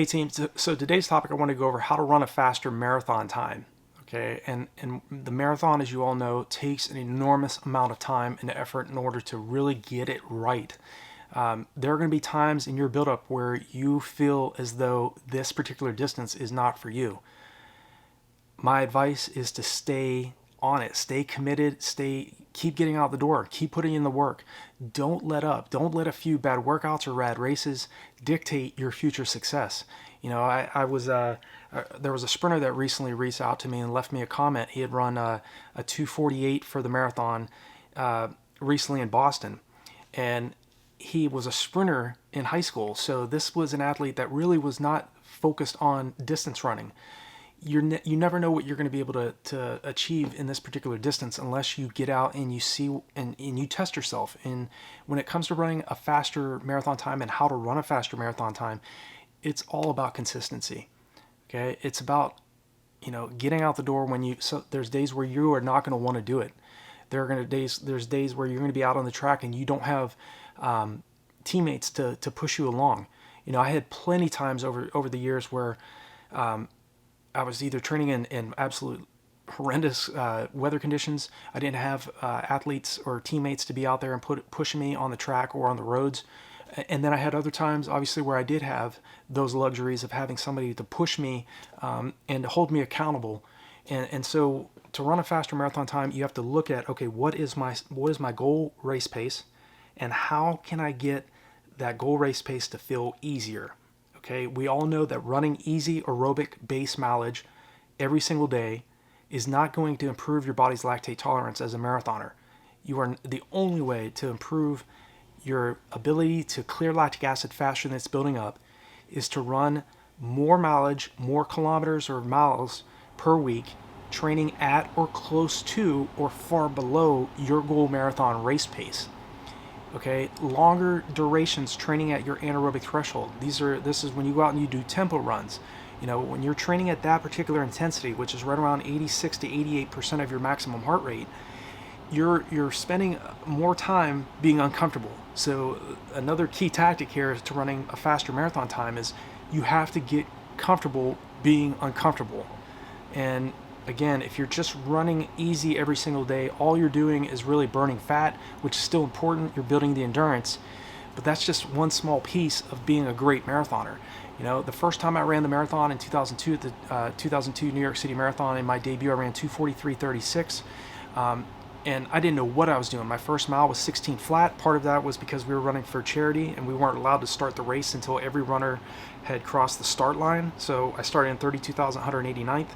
Hey team, so today's topic I want to go over how to run a faster marathon time. Okay, and the marathon, as you all know, takes an enormous amount of time and effort in order to really get it right. There are going to be times in your buildup where you feel as though this particular distance is not for you. My advice is to stay on it, stay committed, keep getting out the door, keep putting in the work. Don't let up. Don't let a few bad workouts or rad races dictate your future success. You know, there was a sprinter that recently reached out to me and left me a comment. He had run a 2:48 for the marathon recently in Boston, and he was a sprinter in high school. So this was an athlete that really was not focused on distance running. You never know what you're going to be able to achieve in this particular distance unless you get out and you see and you test yourself. And when it comes to running a faster marathon time and how to run a faster marathon time, it's all about consistency. Okay, it's about getting out the door when so there's days where you are not going to want to do it. There's days where you're going to be out on the track and you don't have teammates to push you along. I had plenty times over the years where I was either training in absolute horrendous weather conditions. I didn't have athletes or teammates to be out there and pushing me on the track or on the roads. And then I had other times, obviously, where I did have those luxuries of having somebody to push me and hold me accountable. And so to run a faster marathon time, you have to look at, okay, what is my goal race pace, and how can I get that goal race pace to feel easier? Okay, we all know that running easy aerobic base mileage every single day is not going to improve your body's lactate tolerance as a marathoner. The only way to improve your ability to clear lactic acid faster than it's building up is to run more mileage, more kilometers or miles per week, training at or close to or far below your goal marathon race pace. Okay, longer durations training at your anaerobic threshold. This is when you go out and you do tempo runs. When you're training at that particular intensity, which is right around 86 to 88% of your maximum heart rate, you're spending more time being uncomfortable. So another key tactic here to running a faster marathon time is you have to get comfortable being uncomfortable. And again, if you're just running easy every single day, all you're doing is really burning fat, which is still important. You're building the endurance, but that's just one small piece of being a great marathoner. The first time I ran the marathon in 2002 at the 2002 New York City Marathon, in my debut, I ran 2:43:36. And I didn't know what I was doing. My first mile was 16 flat. Part of that was because we were running for charity and we weren't allowed to start the race until every runner had crossed the start line. So I started in 32,189th.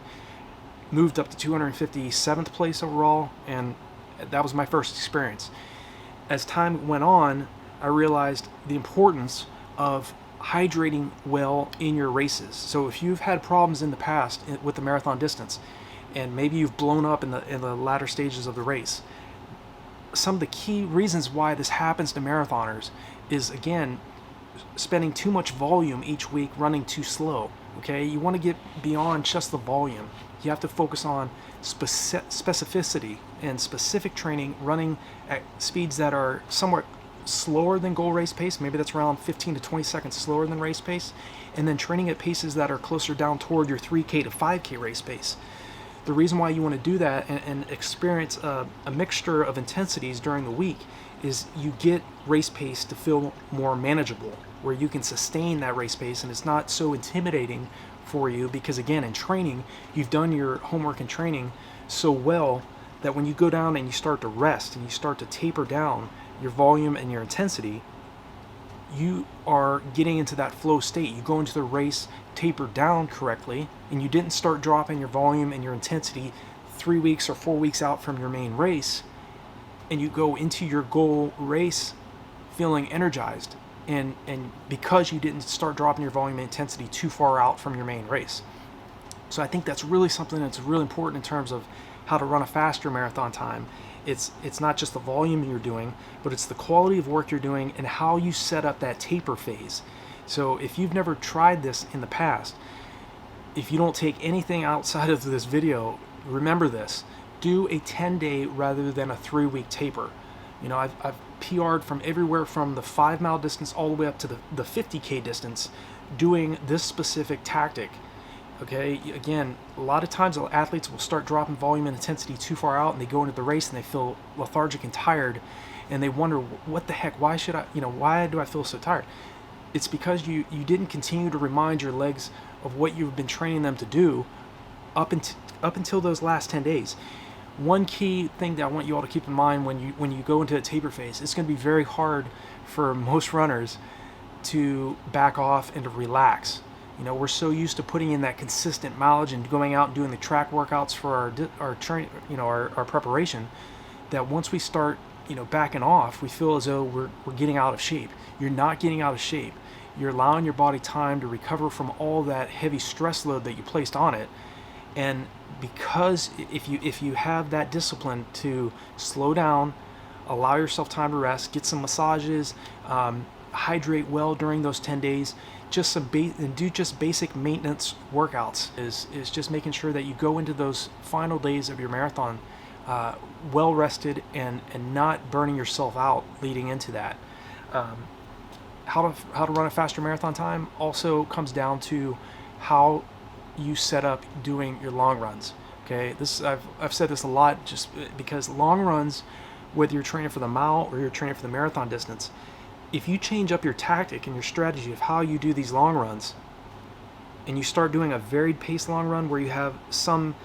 Moved up to 257th place overall, and that was my first experience. As time went on, I realized the importance of hydrating well in your races. So if you've had problems in the past with the marathon distance, and maybe you've blown up in the latter stages of the race, some of the key reasons why this happens to marathoners is, again, spending too much volume each week, running too slow. Okay, you want to get beyond just the volume. You have to focus on specificity and specific training, running at speeds that are somewhat slower than goal race pace. Maybe that's around 15 to 20 seconds slower than race pace. And then training at paces that are closer down toward your 3K to 5K race pace. The reason why you want to do that and experience a mixture of intensities during the week is you get race pace to feel more manageable, where you can sustain that race pace and it's not so intimidating for you, because again, in training, you've done your homework in training so well that when you go down and you start to rest and you start to taper down your volume and your intensity, you are getting into that flow state. You go into the race tapered down correctly, and you didn't start dropping your volume and your intensity 3 weeks or 4 weeks out from your main race, and you go into your goal race feeling energized, and because you didn't start dropping your volume and intensity too far out from your main race. So I think that's really something that's really important in terms of how to run a faster marathon time. It's not just the volume you're doing, but it's the quality of work you're doing and how you set up that taper phase. So if you've never tried this in the past, if you don't take anything outside of this video, remember this: do a 10-day rather than a 3-week taper. I've PR'd from everywhere from the 5-mile distance all the way up to the 50K distance doing this specific tactic. Okay, again, a lot of times athletes will start dropping volume and intensity too far out, and they go into the race and they feel lethargic and tired, and they wonder, what the heck, why should I, why do I feel so tired? It's because you didn't continue to remind your legs of what you've been training them to do up until those last 10 days. One key thing that I want you all to keep in mind when you go into a taper phase, it's going to be very hard for most runners to back off and to relax. We're so used to putting in that consistent mileage and going out and doing the track workouts for our training, our preparation, that once we start, backing off, we feel as though we're getting out of shape. You're not getting out of shape. You're allowing your body time to recover from all that heavy stress load that you placed on it. And because if you have that discipline to slow down, allow yourself time to rest, get some massages, hydrate well during those 10 days, and do just basic maintenance workouts, is just making sure that you go into those final days of your marathon well rested and not burning yourself out leading into that. How to run a faster marathon time also comes down to how you set up doing your long runs. Okay, I've said this a lot, just because long runs, whether you're training for the mile or you're training for the marathon distance, if you change up your tactic and your strategy of how you do these long runs, and you start doing a varied pace long run where you have some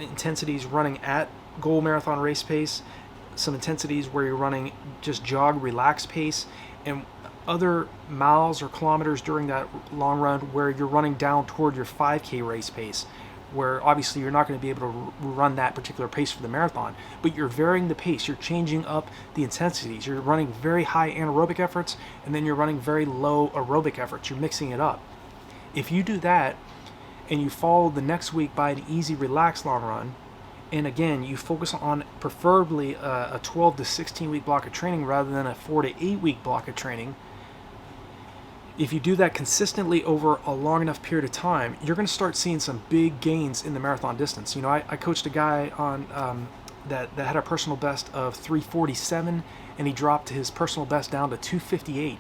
intensities running at goal marathon race pace, some intensities where you're running just jog relaxed pace, and other miles or kilometers during that long run where you're running down toward your 5K race pace, where obviously you're not going to be able to run that particular pace for the marathon, but you're varying the pace, you're changing up the intensities, you're running very high anaerobic efforts, and then you're running very low aerobic efforts, you're mixing it up. If you do that, and you follow the next week by an easy relaxed long run, and again, you focus on preferably a 12 to 16 week block of training rather than a 4 to 8 week block of training, if you do that consistently over a long enough period of time, you're going to start seeing some big gains in the marathon distance. I coached a guy on that had a personal best of 347, and he dropped his personal best down to 258.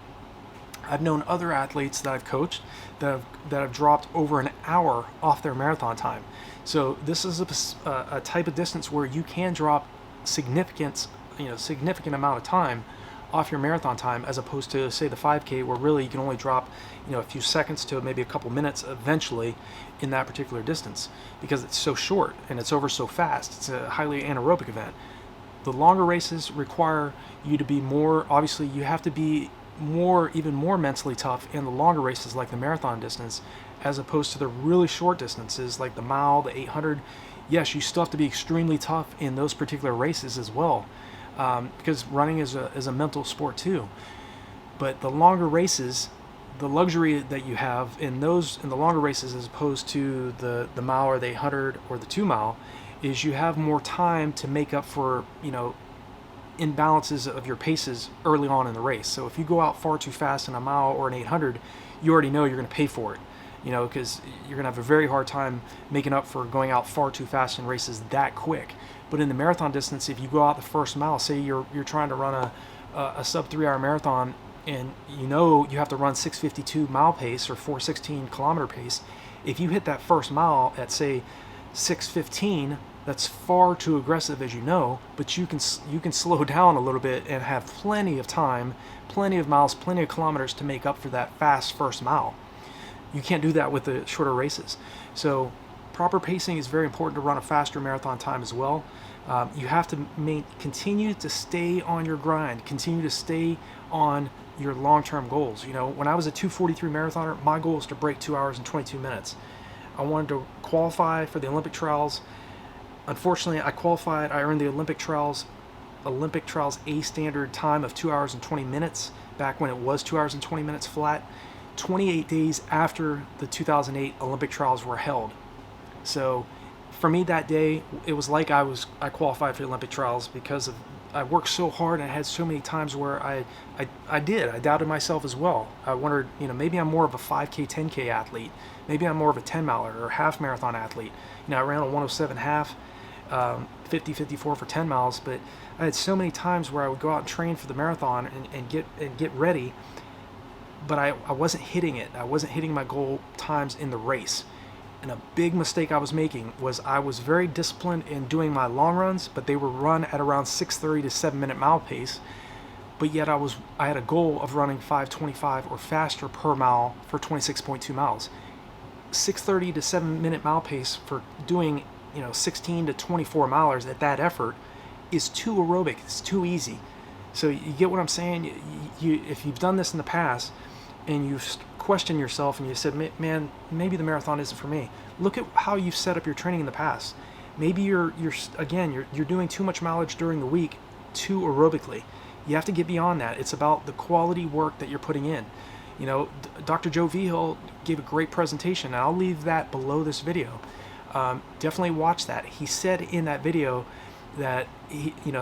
I've known other athletes that I've coached that have dropped over an hour off their marathon time. So this is a type of distance where you can drop significant amount of time off your marathon time, as opposed to, say, the 5K, where really you can only drop a few seconds to maybe a couple minutes eventually in that particular distance, because it's so short and it's over so fast. It's a highly anaerobic event. The longer races require you to be more, obviously you have to be even more mentally tough in the longer races like the marathon distance, as opposed to the really short distances like the mile, the 800. Yes, you still have to be extremely tough in those particular races as well. Because running is a mental sport too. But the longer races, the luxury that you have in the longer races, as opposed to the mile or the 800 or the 2 mile, is you have more time to make up for imbalances of your paces early on in the race. So if you go out far too fast in a mile or an 800, you already know you're going to pay for it. Because you're going to have a very hard time making up for going out far too fast in races that quick. But in the marathon distance, if you go out the first mile, say you're trying to run a sub 3 hour marathon, and you have to run 6:52 mile pace or 4:16 kilometer pace, if you hit that first mile at, say, 6:15, that's far too aggressive, as but you can slow down a little bit and have plenty of time, plenty of miles, plenty of kilometers to make up for that fast first mile. You can't do that with the shorter races. So proper pacing is very important to run a faster marathon time as well. You have to continue to stay on your grind, continue to stay on your long-term goals. When I was a 2:43 marathoner, my goal was to break 2 hours and 22 minutes. I wanted to qualify for the Olympic trials. Unfortunately, I qualified. I earned the Olympic trials A standard time of 2 hours and 20 minutes, back when it was 2 hours and 20 minutes flat, 28 days after the 2008 Olympic trials were held. So for me that day, it was like I qualified for the Olympic trials, because I worked so hard, and I had so many times where I doubted myself as well. I wondered, maybe I'm more of a 5K, 10K athlete. Maybe I'm more of a 10 miler or half marathon athlete. I ran a 107 half, 50-54 for 10 miles, but I had so many times where I would go out and train for the marathon and get ready, but I wasn't hitting it. I wasn't hitting my goal times in the race. And a big mistake I was making was I was very disciplined in doing my long runs, but they were run at around 6:30 to 7-minute mile pace. But yet I had a goal of running 5:25 or faster per mile for 26.2 miles. 6:30 to 7-minute mile pace for doing 16 to 24 milers at that effort is too aerobic. It's too easy. So you get what I'm saying? If you've done this in the past and you've questioned yourself and you said, man, maybe the marathon isn't for me. Look at how you've set up your training in the past. Maybe you're doing too much mileage during the week too aerobically. You have to get beyond that. It's about the quality work that you're putting in. Dr. Joe Vigil gave a great presentation, and I'll leave that below this video. Definitely watch that. He said in that video that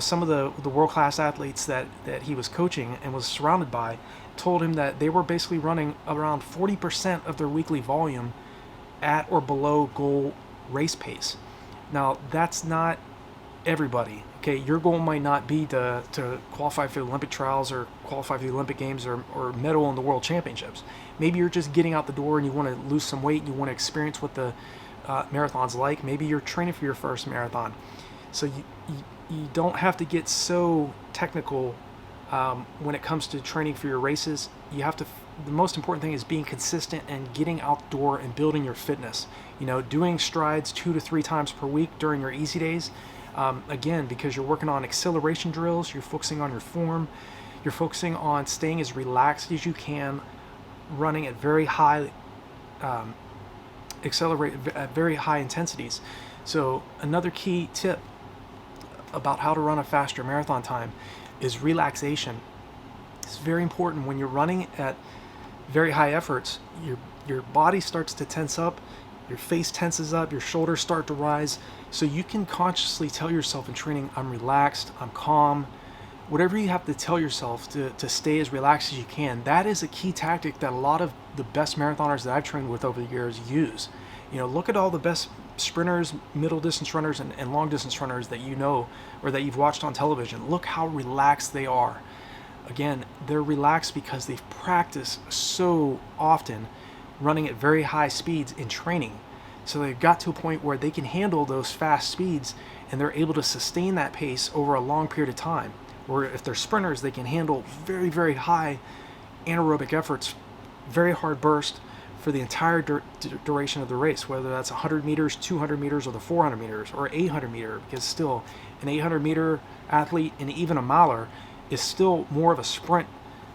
some of the world-class athletes that he was coaching and was surrounded by told him that they were basically running around 40% of their weekly volume at or below goal race pace. Now, that's not everybody. Okay, your goal might not be to qualify for the Olympic trials or qualify for the Olympic Games or medal in the World Championships. Maybe you're just getting out the door and you want to lose some weight and you want to experience what the marathon's like. Maybe you're training for your first marathon. So you don't have to get so technical when it comes to training for your races. The most important thing is being consistent and getting outdoor and building your fitness. Doing strides 2 to 3 times per week during your easy days. Again, because you're working on acceleration drills, you're focusing on your form, you're focusing on staying as relaxed as you can, running at very high very high intensities. So another key tip about how to run a faster marathon time is relaxation. It's very important when you're running at very high efforts. Your body starts to tense up, your face tenses up, your shoulders start to rise. So you can consciously tell yourself in training, I'm relaxed, I'm calm. Whatever you have to tell yourself to stay as relaxed as you can, that is a key tactic that a lot of the best marathoners that I've trained with over the years use. Look at all the best sprinters, middle distance runners, and long distance runners that or that you've watched on television. Look how relaxed they are. Again, they're relaxed because they've practiced so often running at very high speeds in training. So they've got to a point where they can handle those fast speeds and they're able to sustain that pace over a long period of time. Or if they're sprinters, they can handle very, very high anaerobic efforts, very hard burst for the entire duration of the race, whether that's 100 meters, 200 meters, or the 400 meters, or 800 meter, because still an 800 meter athlete and even a miler is still more of a sprint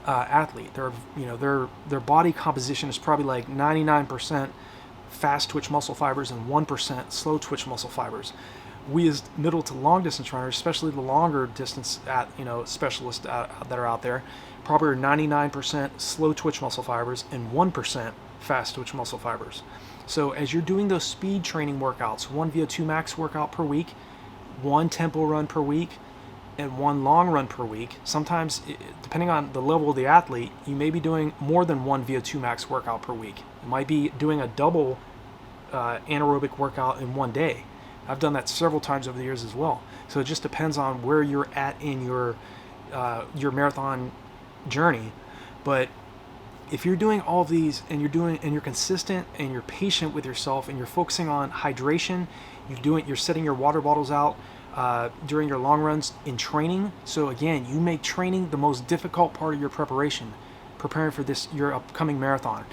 athlete. Their body composition is probably like 99% fast twitch muscle fibers and 1% slow twitch muscle fibers. We as middle to long distance runners, especially the longer distance specialists that are out there, probably are 99% slow twitch muscle fibers and 1% fast twitch muscle fibers. So as you're doing those speed training workouts, 1 VO2 max workout per week, 1 tempo run per week, and 1 long run per week, sometimes depending on the level of the athlete, you may be doing more than 1 VO2 max workout per week. You might be doing a double anaerobic workout in one day. I've done that several times over the years as well. So it just depends on where you're at in your marathon journey. But if you're doing all of these and you're consistent and you're patient with yourself and you're focusing on hydration, you're setting your water bottles out during your long runs in training. So again, you make training the most difficult part of your preparation, preparing for your upcoming marathon.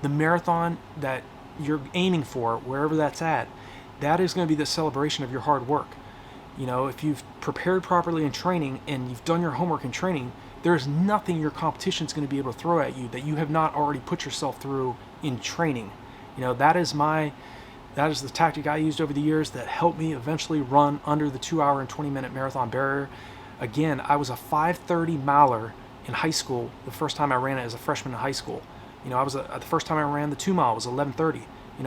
The marathon that you're aiming for, wherever that's at, that is going to be the celebration of your hard work. If you've prepared properly in training and you've done your homework in training, there's nothing your competition's going to be able to throw at you that you have not already put yourself through in training. That is the tactic I used over the years that helped me eventually run under the 2 hour and 20-minute marathon barrier. Again, I was a 5:30 miler in high school the first time I ran it as a freshman in high school. The first time I ran the 2 mile was 11:30.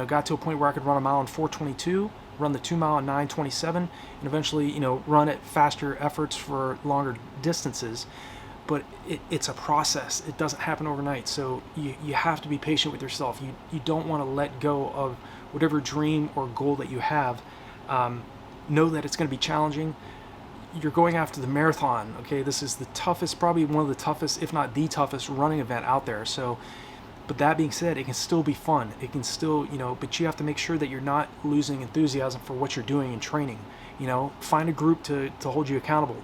Got to a point where I could run a mile in 4:22, run the 2 mile in 9:27, and eventually, run at faster efforts for longer distances. But it's a process. It doesn't happen overnight. So you have to be patient with yourself. You don't want to let go of whatever dream or goal that you have. Know that it's going to be challenging. you're going after the marathon. Okay, this is the toughest, probably one of the toughest, if not the toughest running event out there. So, but that being said, it can still be fun. It can still, but you have to make sure that you're not losing enthusiasm for what you're doing in training. Find a group to hold you accountable.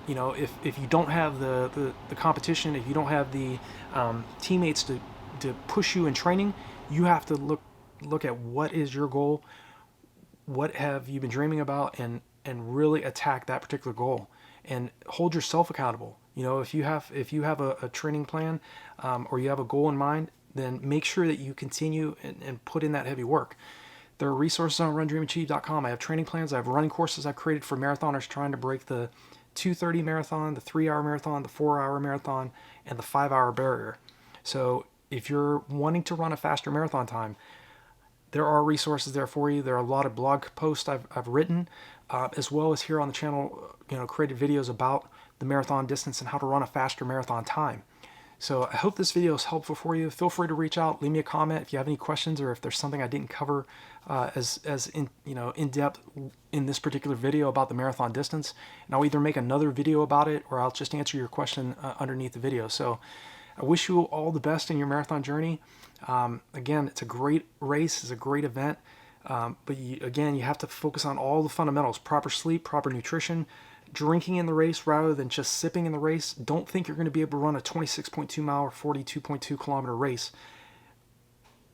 If you don't have the competition, if you don't have the teammates to push you in training, you have to look at what is your goal, what have you been dreaming about, and really attack that particular goal and hold yourself accountable. If you have a training plan, or you have a goal in mind, then make sure that you continue and put in that heavy work. There are resources on RunDreamAchieve.com. I have training plans. I have running courses I've created for marathoners trying to break the 2:30 marathon, the 3-hour marathon, the 4-hour marathon, and the 5-hour barrier. So if you're wanting to run a faster marathon time, there are resources there for you. There are a lot of blog posts I've written, as well as here on the channel, created videos about the marathon distance and how to run a faster marathon time. So I hope this video is helpful for you. Feel free to reach out, leave me a comment if you have any questions, or if there's something I didn't cover as in depth in this particular video about the marathon distance. And I'll either make another video about it, or I'll just answer your question underneath the video. So I wish you all the best in your marathon journey. Again, it's a great race, it's a great event, but you have to focus on all the fundamentals: proper sleep, proper nutrition, drinking in the race rather than just sipping in the race. Don't think you're going to be able to run a 26.2 mile or 42.2 kilometer race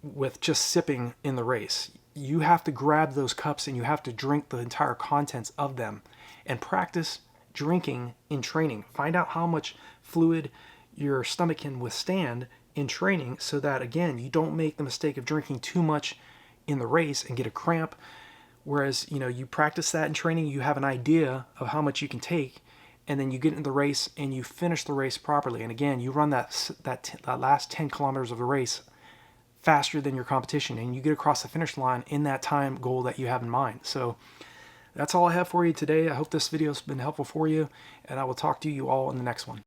with just sipping in the race. You have to grab those cups and you have to drink the entire contents of them, and practice drinking in training. Find out how much fluid your stomach can withstand in training, so that, again, you don't make the mistake of drinking too much in the race and get a cramp. Whereas, you practice that in training, you have an idea of how much you can take, and then you get into the race and you finish the race properly. And again, you run that last 10 kilometers of the race faster than your competition, and you get across the finish line in that time goal that you have in mind. So that's all I have for you today. I hope this video has been helpful for you, and I will talk to you all in the next one.